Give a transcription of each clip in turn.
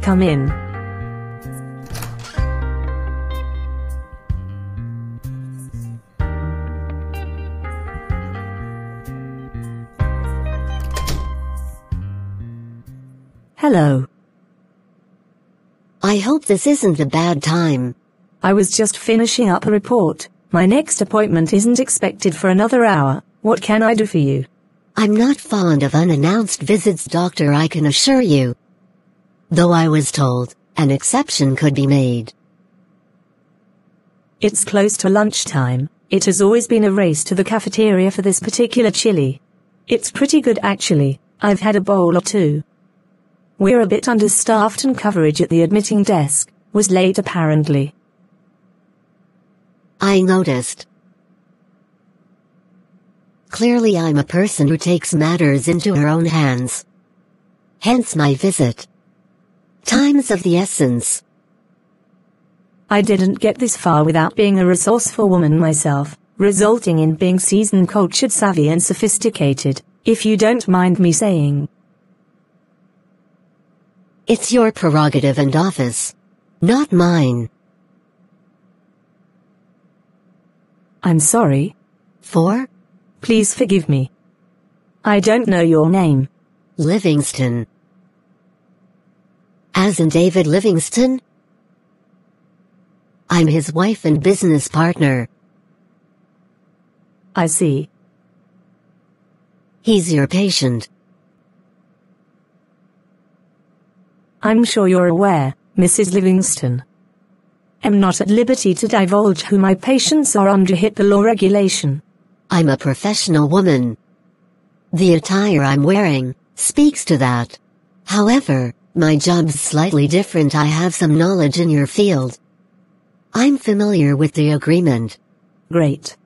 Come in. Hello. I hope this isn't a bad time. I was just finishing up a report. My next appointment isn't expected for another hour. What can I do for you? I'm not fond of unannounced visits, doctor, I can assure you. Though I was told an exception could be made. It's close to lunchtime. It has always been a race to the cafeteria for this particular chili. It's pretty good actually. I've had a bowl or two. We're a bit understaffed and coverage at the admitting desk was late apparently. I noticed. Clearly I'm a person who takes matters into her own hands. Hence my visit. Time's of the essence. I didn't get this far without being a resourceful woman myself, resulting in being seasoned, cultured, savvy and sophisticated, if you don't mind me saying. It's your prerogative and office, not mine. I'm sorry. For? Please forgive me. I don't know your name. Livingston. As in David Livingston? I'm his wife and business partner. I see. He's your patient. I'm sure you're aware, Mrs. Livingston. I'm not at liberty to divulge who my patients are under HIPAA law regulation. I'm a professional woman. The attire I'm wearing speaks to that. However, my job's slightly different. I have some knowledge in your field. I'm familiar with the agreement. Great.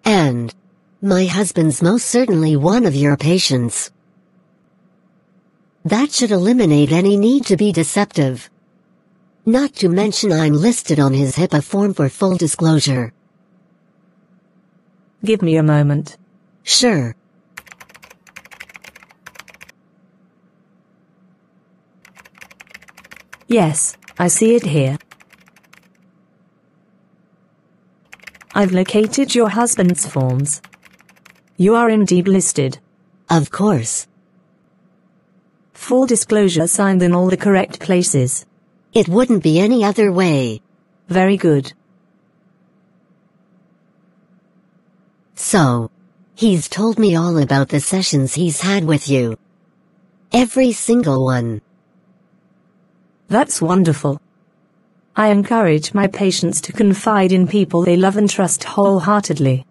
And my husband's most certainly one of your patients. That should eliminate any need to be deceptive. Not to mention I'm listed on his HIPAA form for full disclosure. Give me a moment. Sure. Yes, I see it here. I've located your husband's forms. You are indeed listed. Of course. Full disclosure signed in all the correct places. It wouldn't be any other way. Very good. So, he's told me all about the sessions he's had with you. Every single one. That's wonderful. I encourage my patients to confide in people they love and trust wholeheartedly.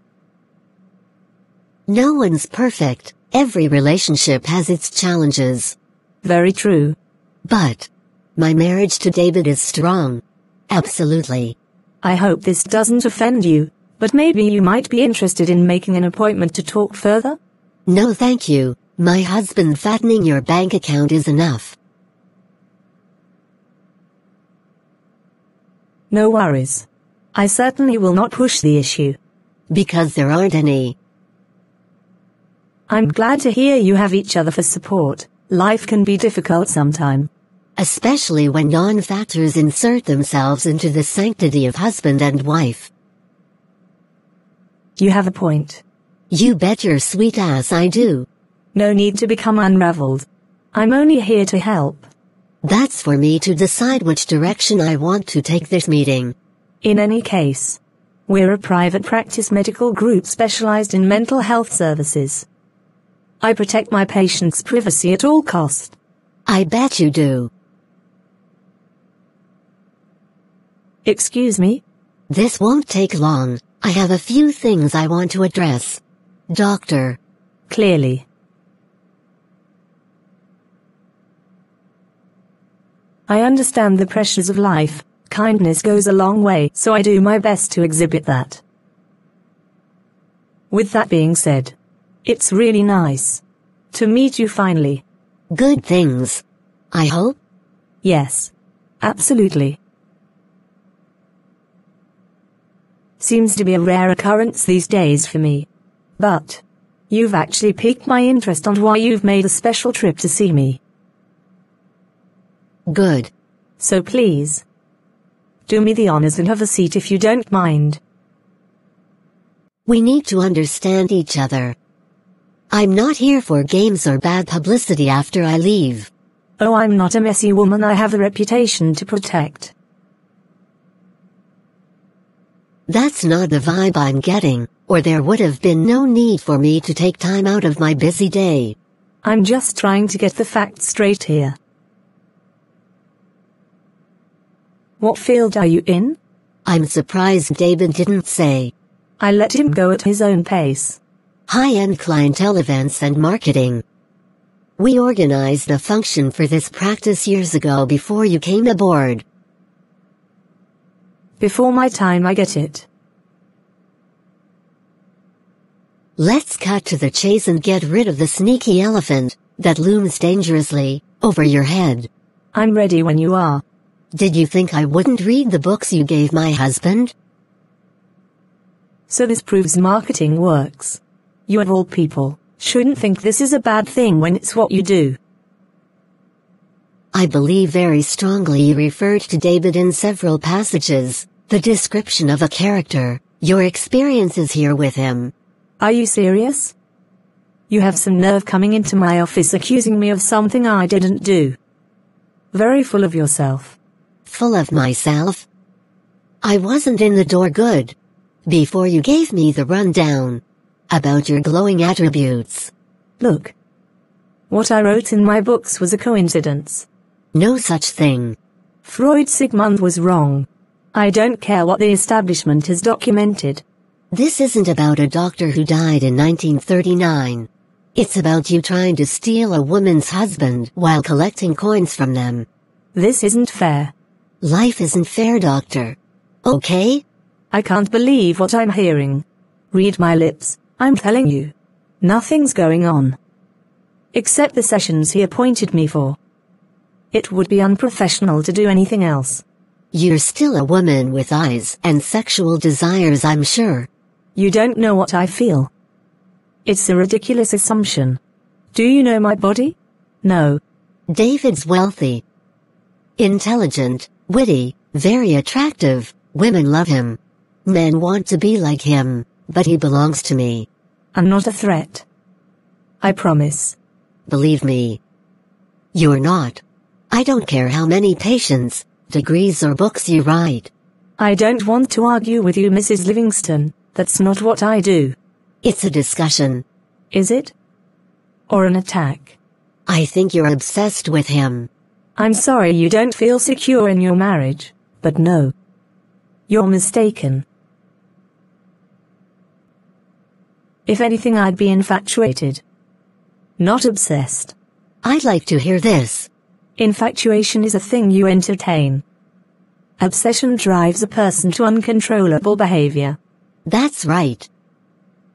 No one's perfect. Every relationship has its challenges. Very true. But my marriage to David is strong. Absolutely. I hope this doesn't offend you, but maybe you might be interested in making an appointment to talk further? No, thank you. My husband fattening your bank account is enough. No worries. I certainly will not push the issue. Because there aren't any. I'm glad to hear you have each other for support. Life can be difficult sometime. Especially when non-factors insert themselves into the sanctity of husband and wife. You have a point. You bet your sweet ass I do. No need to become unraveled. I'm only here to help. That's for me to decide which direction I want to take this meeting. In any case, we're a private practice medical group specialized in mental health services. I protect my patients' privacy at all costs. I bet you do. Excuse me? This won't take long. I have a few things I want to address. Doctor. Clearly. I understand the pressures of life. Kindness goes a long way, so I do my best to exhibit that. With that being said, it's really nice to meet you finally. Good things, I hope? Yes, absolutely. Seems to be a rare occurrence these days for me. But You've actually piqued my interest on why you've made a special trip to see me. Good. So please, do me the honors and have a seat if you don't mind. We need to understand each other. I'm not here for games or bad publicity after I leave. Oh, I'm not a messy woman. I have a reputation to protect. That's not the vibe I'm getting, or there would have been no need for me to take time out of my busy day. I'm just trying to get the facts straight here. What field are you in? I'm surprised David didn't say. I let him go at his own pace. High-end clientele events and marketing. We organized a function for this practice years ago before you came aboard. Before my time, I get it. Let's cut to the chase and get rid of the sneaky elephant that looms dangerously over your head. I'm ready when you are. Did you think I wouldn't read the books you gave my husband? So this proves marketing works. You of all people shouldn't think this is a bad thing when it's what you do. I believe very strongly you referred to David in several passages, the description of a character, your experiences here with him. Are you serious? You have some nerve coming into my office accusing me of something I didn't do. Very full of yourself. Full of myself? I wasn't in the door good before you gave me the rundown about your glowing attributes. Look. What I wrote in my books was a coincidence. No such thing. Freud Sigmund was wrong. I don't care what the establishment has documented. This isn't about a doctor who died in 1939. It's about you trying to steal a woman's husband while collecting coins from them. This isn't fair. Life isn't fair, doctor. Okay? I can't believe what I'm hearing. Read my lips, I'm telling you. Nothing's going on. Except the sessions he appointed me for. It would be unprofessional to do anything else. You're still a woman with eyes and sexual desires, I'm sure. You don't know what I feel. It's a ridiculous assumption. Do you know my body? No. David's wealthy, intelligent, witty, very attractive. Women love him. Men want to be like him, but he belongs to me. I'm not a threat. I promise. Believe me. You're not. I don't care how many patients, degrees or books you write. I don't want to argue with you, Mrs. Livingston. That's not what I do. It's a discussion. Is it? Or an attack? I think you're obsessed with him. I'm sorry you don't feel secure in your marriage, but no. You're mistaken. If anything, I'd be infatuated. Not obsessed. I'd like to hear this. Infatuation is a thing you entertain. Obsession drives a person to uncontrollable behavior. That's right.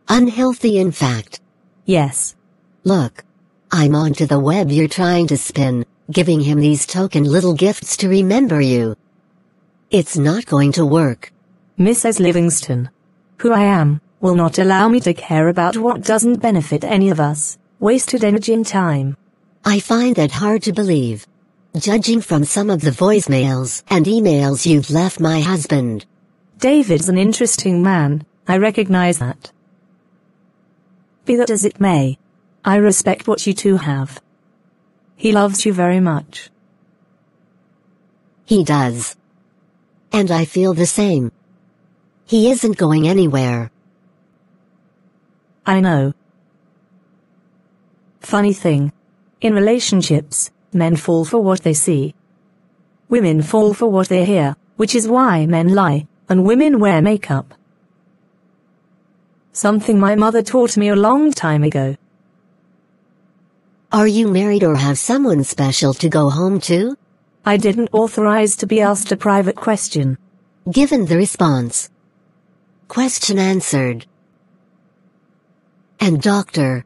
Unhealthy, in fact. Yes. Look. I'm onto the web you're trying to spin, giving him these token little gifts to remember you. It's not going to work. Mrs. Livingston, who I am, will not allow me to care about what doesn't benefit any of us. Wasted energy and time. I find that hard to believe. Judging from some of the voicemails and emails you've left my husband. David's an interesting man, I recognize that. Be that as it may, I respect what you two have. He loves you very much. He does. And I feel the same. He isn't going anywhere. I know. Funny thing. In relationships, men fall for what they see. Women fall for what they hear, which is why men lie, and women wear makeup. Something my mother taught me a long time ago. Are you married or have someone special to go home to? I didn't authorize to be asked a private question. Given the response. Question answered. And doctor,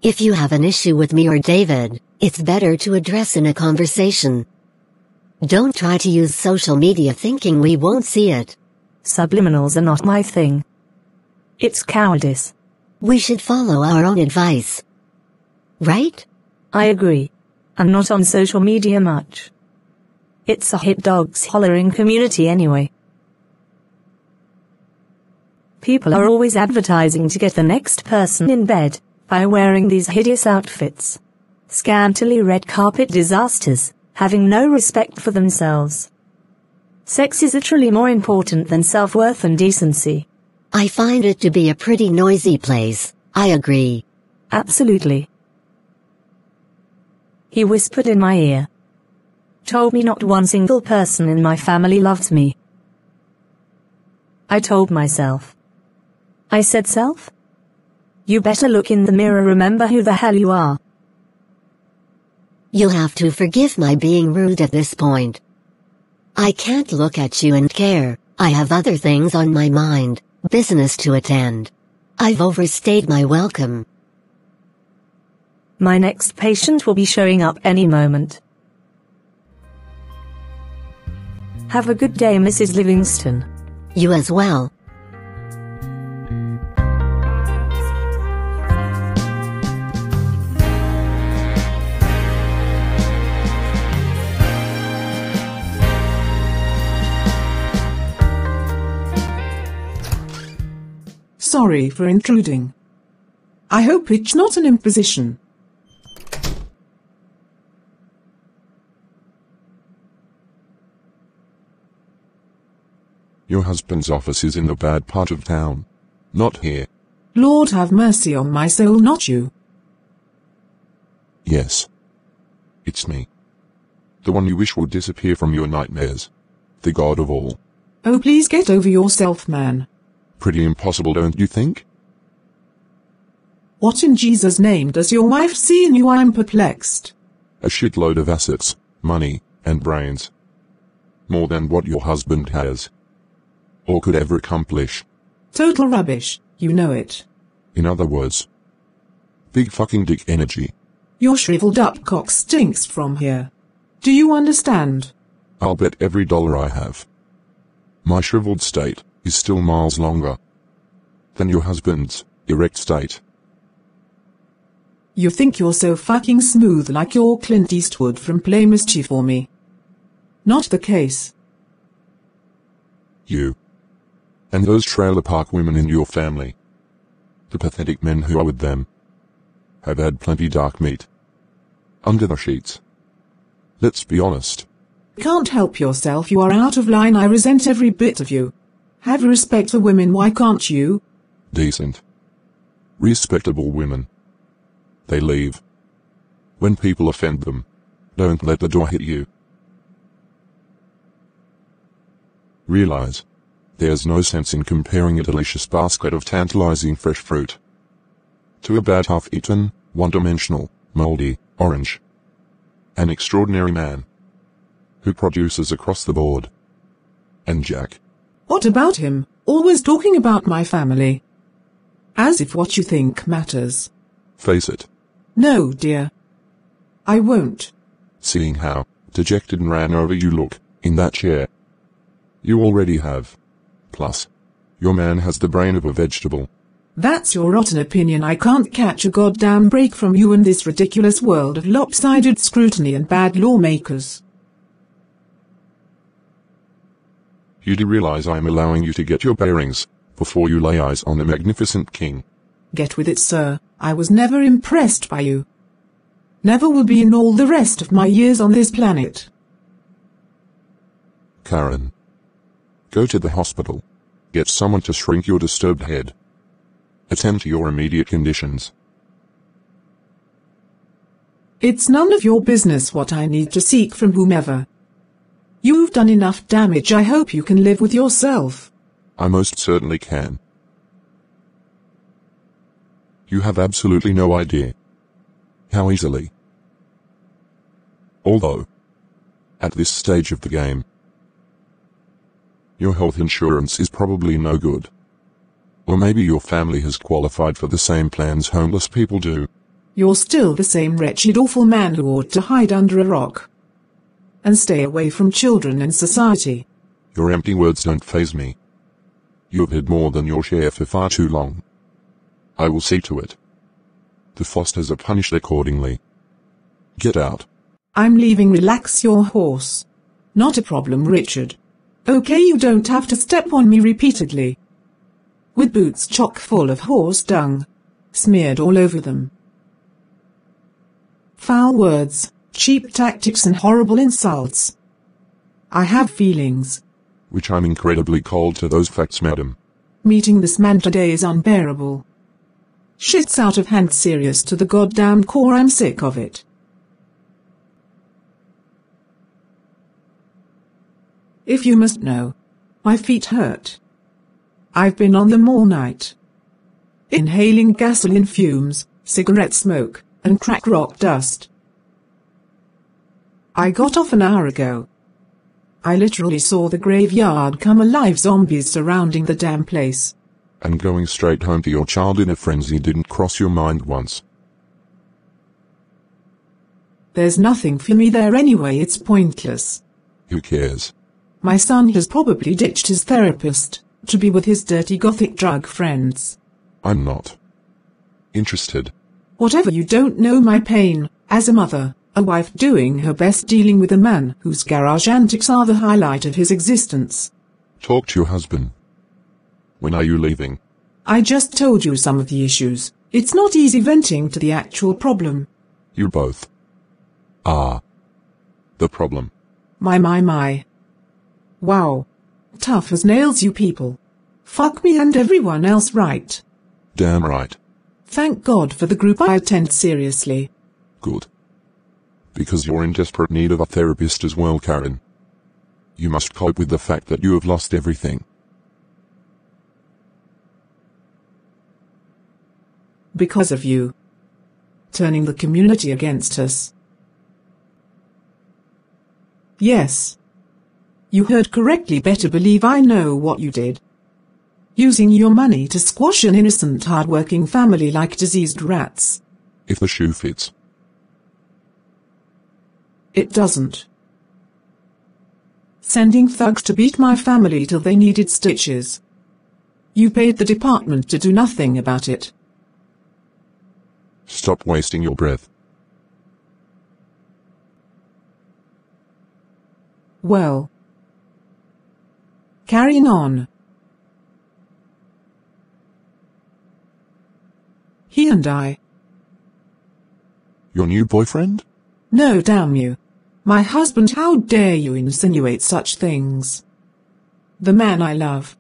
if you have an issue with me or David, it's better to address in a conversation. Don't try to use social media thinking we won't see it. Subliminals are not my thing. It's cowardice. We should follow our own advice. Right? I agree. I'm not on social media much. It's a hit dogs hollering community anyway. People are always advertising to get the next person in bed by wearing these hideous outfits. Scantily red carpet disasters, having no respect for themselves. Sex is literally more important than self-worth and decency. I find it to be a pretty noisy place, I agree. Absolutely. He whispered in my ear. Told me not one single person in my family loves me. I told myself. I said, self? You better look in the mirror, remember who the hell you are. You'll have to forgive my being rude at this point. I can't look at you and care. I have other things on my mind, business to attend. I've overstayed my welcome. My next patient will be showing up any moment. Have a good day, Mrs. Livingston. You as well. Sorry for intruding. I hope it's not an imposition. Your husband's office is in the bad part of town. Not here. Lord have mercy on my soul, not you. Yes. It's me. The one you wish would disappear from your nightmares. The god of all. Oh, please get over yourself, man. Pretty impossible, don't you think? What in Jesus' name does your wife see in you? I'm perplexed. A shitload of assets, money, and brains. More than what your husband has. Or could ever accomplish. Total rubbish, you know it. In other words, big fucking dick energy. Your shriveled up cock stinks from here. Do you understand? I'll bet every dollar I have. My shriveled state is still miles longer than your husband's erect state. You think you're so fucking smooth, like you're Clint Eastwood from Play Mischief for Me. Not the case. You. And those trailer park women in your family. The pathetic men who are with them. Have had plenty dark meat. Under the sheets. Let's be honest. Can't help yourself, you are out of line. I resent every bit of you. Have respect for women, why can't you? Decent. Respectable women. They leave. When people offend them, don't let the door hit you. Realize, there's no sense in comparing a delicious basket of tantalizing fresh fruit to a bad half-eaten, one-dimensional, moldy, orange. An extraordinary man who produces across the board. And Jack. What about him? Always talking about my family. As if what you think matters. Face it. No, dear. I won't. Seeing how dejected and ran over you look in that chair. You already have. Plus, your man has the brain of a vegetable. That's your rotten opinion. I can't catch a goddamn break from you in this ridiculous world of lopsided scrutiny and bad lawmakers. You do realize I'm allowing you to get your bearings before you lay eyes on the magnificent king. Get with it, sir. I was never impressed by you. Never will be in all the rest of my years on this planet. Karen. Go to the hospital. Get someone to shrink your disturbed head. Attend to your immediate conditions. It's none of your business what I need to seek from whomever. You've done enough damage. I hope you can live with yourself. I most certainly can. You have absolutely no idea how easily. Although, at this stage of the game, your health insurance is probably no good. Or maybe your family has qualified for the same plans homeless people do. You're still the same wretched, awful man who ought to hide under a rock and stay away from children and society. Your empty words don't faze me. You've had more than your share for far too long. I will see to it. The Fosters are punished accordingly. Get out. I'm leaving. Relax your horse. Not a problem, Richard. Okay, you don't have to step on me repeatedly. With boots chock full of horse dung, smeared all over them. Foul words, cheap tactics and horrible insults. I have feelings. Which I'm incredibly cold to those facts, madam. Meeting this man today is unbearable. Shit's out of hand serious to the goddamn core. I'm sick of it. If you must know, my feet hurt. I've been on them all night. Inhaling gasoline fumes, cigarette smoke, and crack rock dust. I got off an hour ago. I literally saw the graveyard come alive, zombies surrounding the damn place. And going straight home to your child in a frenzy didn't cross your mind once. There's nothing for me there anyway, it's pointless. Who cares? My son has probably ditched his therapist to be with his dirty gothic drug friends. I'm not interested. Whatever, you don't know my pain, as a mother, a wife doing her best dealing with a man whose garage antics are the highlight of his existence. Talk to your husband. When are you leaving? I just told you some of the issues. It's not easy venting to the actual problem. You both are the problem. My. Wow. Tough as nails, you people. Fuck me and everyone else, right? Damn right. Thank God for the group I attend seriously. Good. Because you're in desperate need of a therapist as well, Karen. You must cope with the fact that you have lost everything. Because of you. Turning the community against us. Yes. You heard correctly. Better believe I know what you did. Using your money to squash an innocent, hard-working family like diseased rats. If the shoe fits. It doesn't. Sending thugs to beat my family till they needed stitches. You paid the department to do nothing about it. Stop wasting your breath. Well. Carrying on. He and I. Your new boyfriend? No, damn you. My husband. How dare you insinuate such things? The man I love.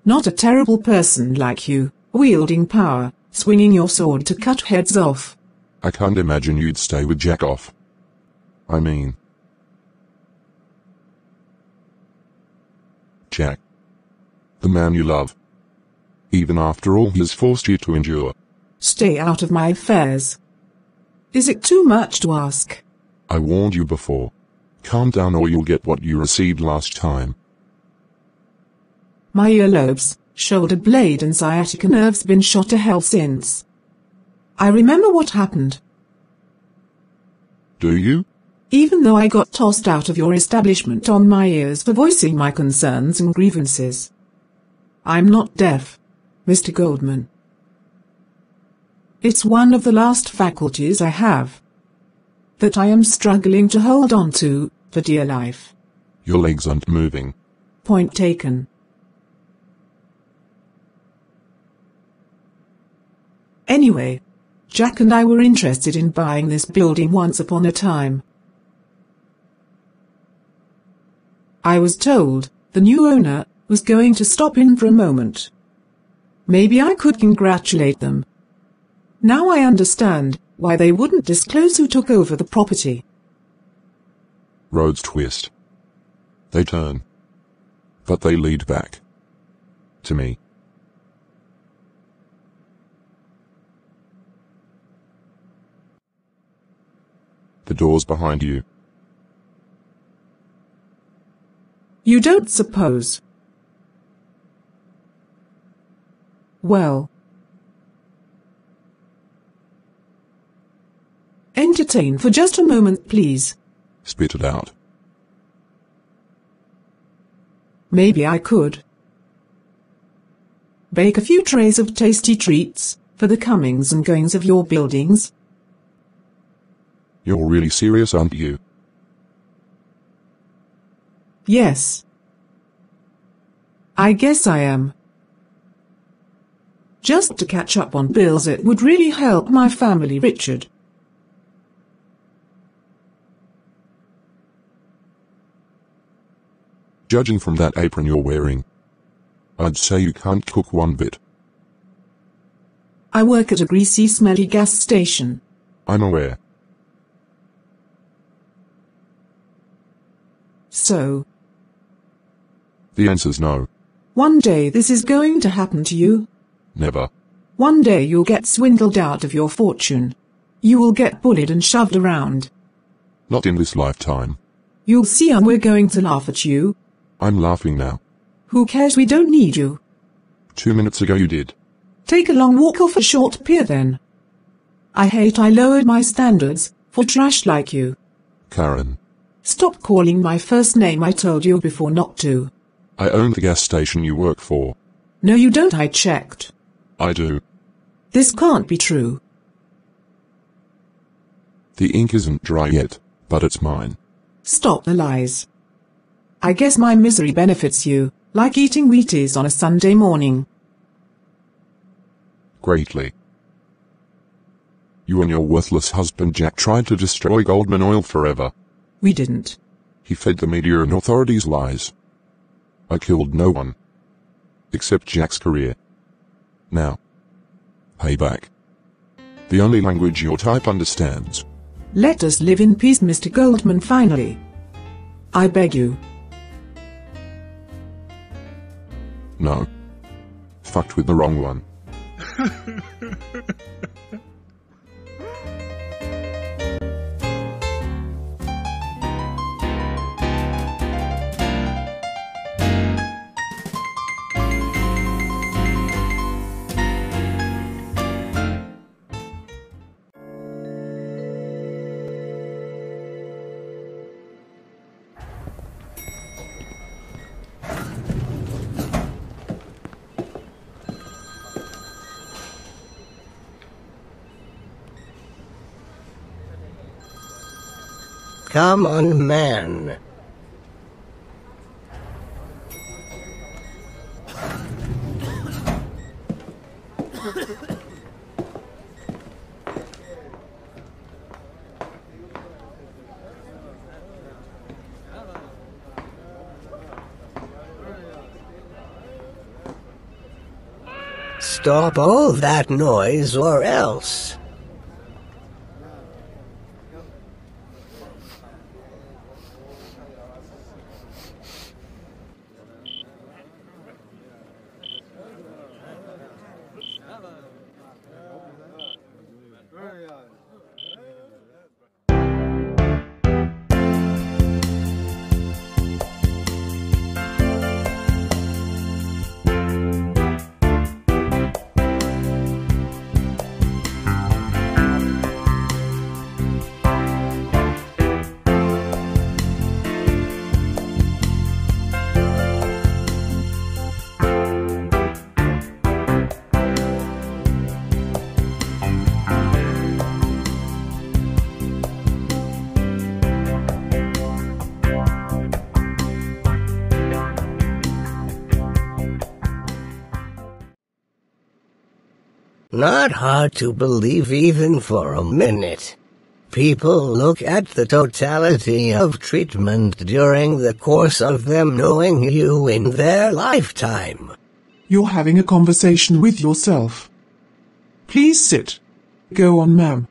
Not a terrible person like you, wielding power, swinging your sword to cut heads off. I can't imagine you'd stay with Jack off. I mean, Jack. The man you love. Even after all he has forced you to endure. Stay out of my affairs. Is it too much to ask? I warned you before. Calm down or you'll get what you received last time. My earlobes, shoulder blade and sciatica nerves been shot to hell since. I remember what happened. Do you? Even though I got tossed out of your establishment on my ears for voicing my concerns and grievances. I'm not deaf, Mr. Goldman. It's one of the last faculties I have. That I am struggling to hold on to, for dear life. Your legs aren't moving. Point taken. Anyway, Jack and I were interested in buying this building once upon a time. I was told the new owner was going to stop in for a moment. Maybe I could congratulate them. Now I understand why they wouldn't disclose who took over the property. Roads twist. They turn. But they lead back. To me. The door's behind you. You don't suppose? Well. Entertain for just a moment, please. Spit it out. Maybe I could. Bake a few trays of tasty treats for the comings and goings of your buildings. You're really serious, aren't you? Yes. I guess I am. Just to catch up on bills, it would really help my family, Richard. Judging from that apron you're wearing, I'd say you can't cook one bit. I work at a greasy, smelly gas station. I'm aware. So, The answer's no. one day this is going to happen to you. Never. One day you'll get swindled out of your fortune. You will get bullied and shoved around. Not in this lifetime. You'll see, and we're going to laugh at you. I'm laughing now. Who cares? We don't need you. 2 minutes ago you did. Take a long walk off a short pier then. I hate I lowered my standards for trash like you. Karen. Stop calling my first name. I told you before not to. I own the gas station you work for. No, you don't. I checked. I do. This can't be true. The ink isn't dry yet, but it's mine. Stop the lies. I guess my misery benefits you, like eating Wheaties on a Sunday morning. Greatly. You and your worthless husband Jack tried to destroy Goldman Oil forever. We didn't. He fed the media and authorities lies. I killed no one. Except Jack's career. Now. Payback. The only language your type understands. Let us live in peace, Mr. Goldman, finally. I beg you. No. Fucked with the wrong one. Come on, man. Stop all that noise or else. Not hard to believe even for a minute. People look at the totality of treatment during the course of them knowing you in their lifetime. You're having a conversation with yourself. Please sit. Go on, ma'am.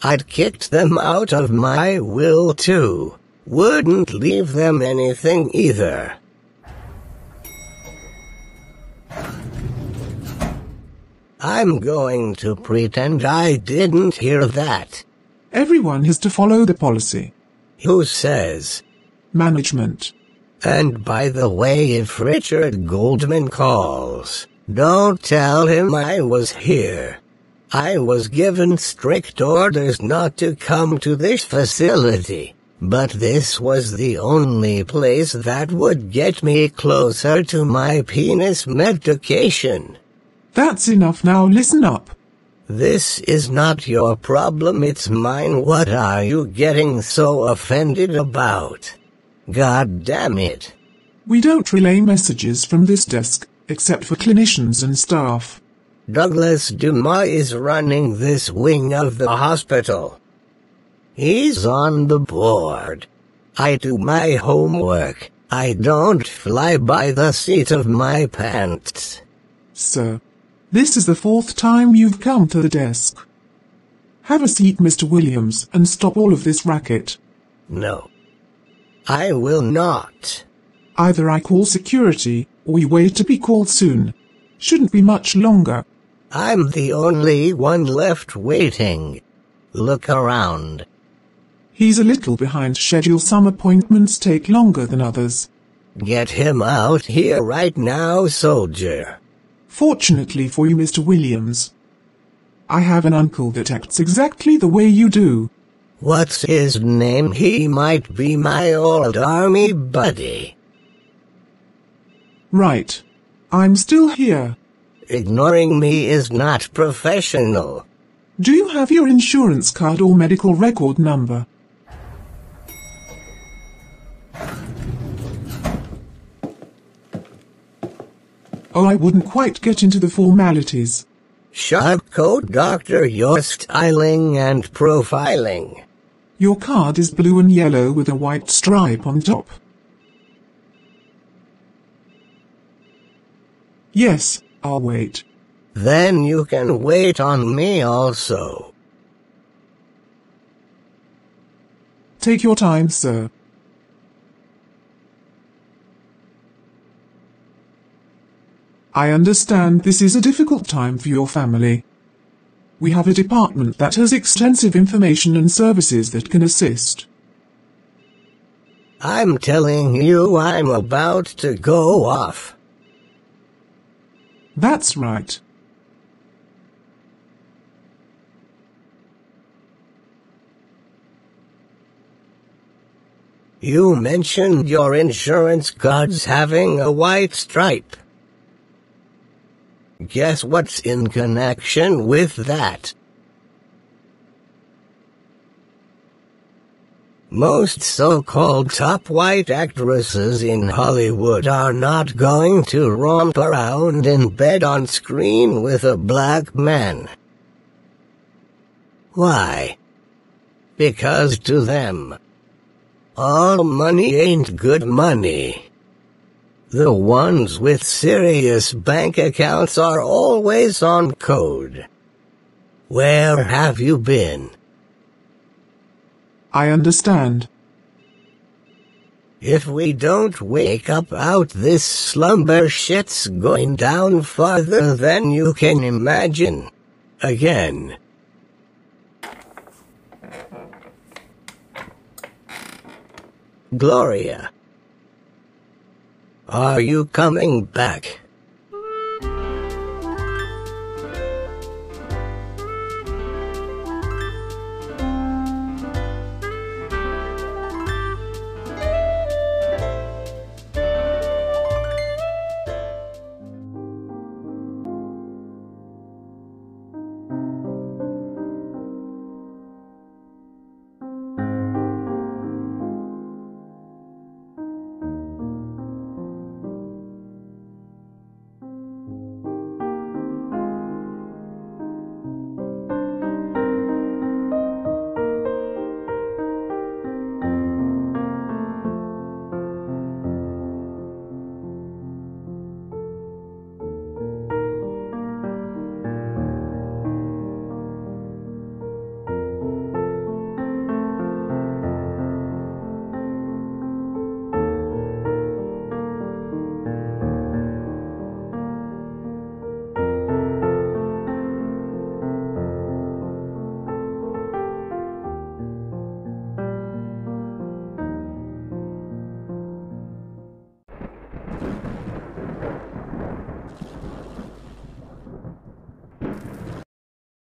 I'd kicked them out of my will too. Wouldn't leave them anything either. I'm going to pretend I didn't hear that. Everyone has to follow the policy. Who says? Management. And by the way, if Richard Goldman calls, don't tell him I was here. I was given strict orders not to come to this facility, but this was the only place that would get me closer to my penis medication. That's enough now, listen up. This is not your problem, it's mine. What are you getting so offended about? God damn it. We don't relay messages from this desk, except for clinicians and staff. Douglas Dumas is running this wing of the hospital. He's on the board. I do my homework. I don't fly by the seat of my pants. Sir, this is the 4th time you've come to the desk. Have a seat, Mr. Williams, and stop all of this racket. No. I will not. Either I call security, or you wait to be called soon. Shouldn't be much longer. I'm the only one left waiting. Look around. He's a little behind schedule. Some appointments take longer than others. Get him out here right now, soldier. Fortunately for you, Mr. Williams, I have an uncle that acts exactly the way you do. What's his name? He might be my old army buddy. Right. I'm still here. Ignoring me is not professional. Do you have your insurance card or medical record number? Oh, I wouldn't quite get into the formalities. Sharp coat, doctor, you're styling and profiling. Your card is blue and yellow with a white stripe on top. Yes, I'll wait. Then you can wait on me also. Take your time, sir. I understand this is a difficult time for your family. We have a department that has extensive information and services that can assist. I'm telling you, I'm about to go off. That's right. You mentioned your insurance card's having a white stripe. Guess what's in connection with that? Most so-called top white actresses in Hollywood are not going to romp around in bed on screen with a black man. Why? Because to them, all money ain't good money. The ones with serious bank accounts are always on code. Where have you been? I understand. If we don't wake up out, this slumber shit's going down farther than you can imagine. Again. Gloria. Are you coming back?